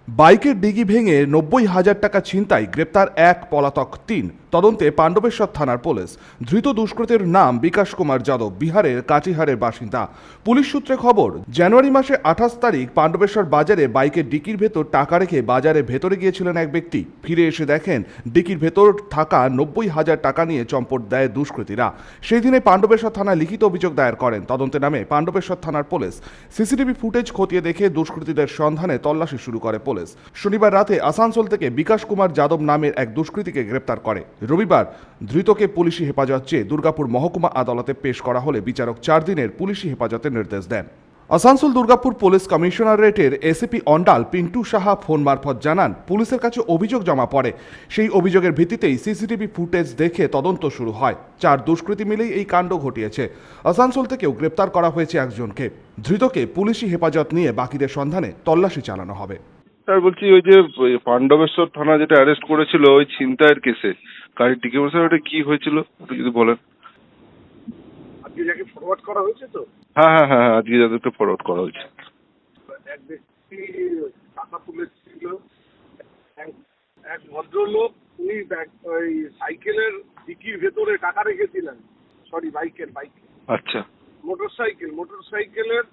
বাইকের ডিগি ভেঙে ৯০,০০০ টাকা ছিনতাই, গ্রেপ্তার এক, পলাতক ৩। তদন্তে পাণ্ডবেশ্বর থানার পুলিশ। ধৃত দুষ্কৃতীর নাম বিকাশ কুমার যাদব, বিহারের কাটিহারের বাসিন্দা। পুলিশ সূত্রে খবর, জানুয়ারি মাসে ২৮ তারিখ পাণ্ডবেশ্বর বাজারে বাইকের ডিকির ভেতর টাকা রেখে বাজারে ভেতরে গিয়েছিলেন এক ব্যক্তি। ফিরে এসে দেখেন ডিকির ভেতর থাকা ৯০,০০০ টাকা নিয়ে চম্পট দেয় দুষ্কৃতীরা। সেই দিনে পাণ্ডবেশ্বর থানায় লিখিত অভিযোগ দায়ের করেন। তদন্তে নামে পাণ্ডবেশ্বর থানার পুলিশ। সিসিটিভি ফুটেজ খতিয়ে দেখে দুষ্কৃতীদের সন্ধানে তল্লাশি শুরু করে পুলিশ। শনিবার রাতে আসানসোল থেকে বিকাশ কুমার যাদব নামের এক দুষ্কৃতীকে গ্রেপ্তার করে। রবিবার ধৃতকে পুলিশি হেফাজত চেয়ে দুর্গাপুর মহকুমা আদালতে পেশ করা হলে বিচারক ৪ দিনের পুলিশি হেফাজতের নির্দেশ দেন। আসানসোল দুর্গাপুর পুলিশ কমিশনারেটের এসিপি অন্ডাল পিন্টু সাহা ফোন মারফত জানান, পুলিশের কাছে অভিযোগ জমা পড়ে। সেই অভিযোগের ভিত্তিতেই সিসিটিভি ফুটেজ দেখে তদন্ত শুরু হয়। ৪ দুষ্কৃতী মিলেই এই কাণ্ড ঘটিয়েছে। আসানসোল থেকেও গ্রেপ্তার করা হয়েছে একজনকে। ধৃতকে পুলিশি হেফাজত নিয়ে বাকিদের সন্ধানে তল্লাশি চালানো হবে। স্যার বলছি, ওই যে পাণ্ডবেশ্বর থানা যেটা অ্যারেস্ট করেছিল ওই ছিনতাইয়ের কেসে গাড়ির ডিকি স্যার, ওটা কি হয়েছিল একটু যদি বলেন। আজকে যাকে ফরওয়ার্ড করা হয়েছে তো? হ্যাঁ হ্যাঁ হ্যাঁ, আজকে যাদেরকে ফরওয়ার্ড করা হয়েছে। এক ব্যক্তি টাকা তুলেছিল, এক ভদ্রলোক, উনি ওই সাইকেলের ডিকির ভেতরে টাকা রেখেছিলেন। সরি, বাইকের আচ্ছা। মোটরসাইকেলের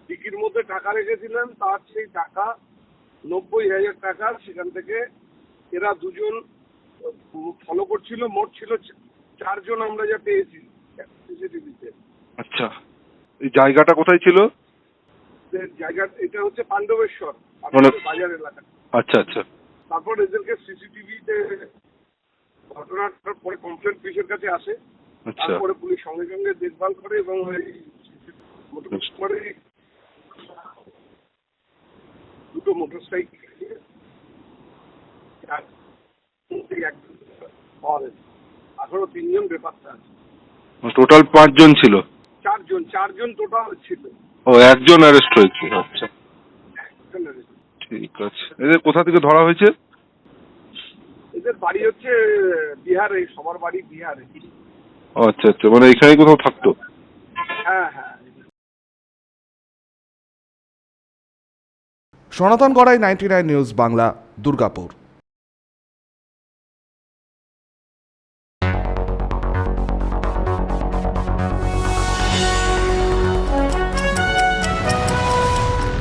ডিকির মধ্যে টাকা রেখেছিলেন। তার সেই টাকা ৯০,০০০ টাকা সেখান থেকে এরা দুজন ফলো করছিল। মোট ছিল ৪ জন আমরা যা পেয়েছি সিসিটিভিতে। আচ্ছা, এই জায়গাটা কোথায় ছিল? জায়গা এটা হচ্ছে পাণ্ডবেশ্বর মানে বাজার এলাকা। আচ্ছা আচ্ছা। তারপর এদেরকে সিসিটিভিতে ঘটনাটার পরে কমপ্লেন পুলিশের কাছে আসে। আচ্ছা। তারপরে পুলিশ সঙ্গে সঙ্গে দেখভাল করে এবং দুটো মোটরসাইকেল পাওয়া গেছে। এখনো ৩ জন বেপাত্তা আছে। টোটাল ৫ জন ছিল? ৪ জন টোটাল ছিল। ও, একজন অ্যারেস্ট হয়েছে। আচ্ছা, ঠিক আছে। এদের কোথা থেকে ধরা হয়েছে? এদের বাড়ি হচ্ছে বিহারে, সবার বাড়ি বিহারে। আচ্ছা আচ্ছা, মানে এখানে কোথাও থাকতো? হ্যাঁ হ্যাঁ। সনাতন গড়াই, 99 নিউজ বাংলা, দুর্গাপুর।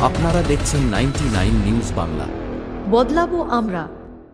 আপনারা দেখছেন 99 নিউজ বাংলা। বদলাবো আমরা।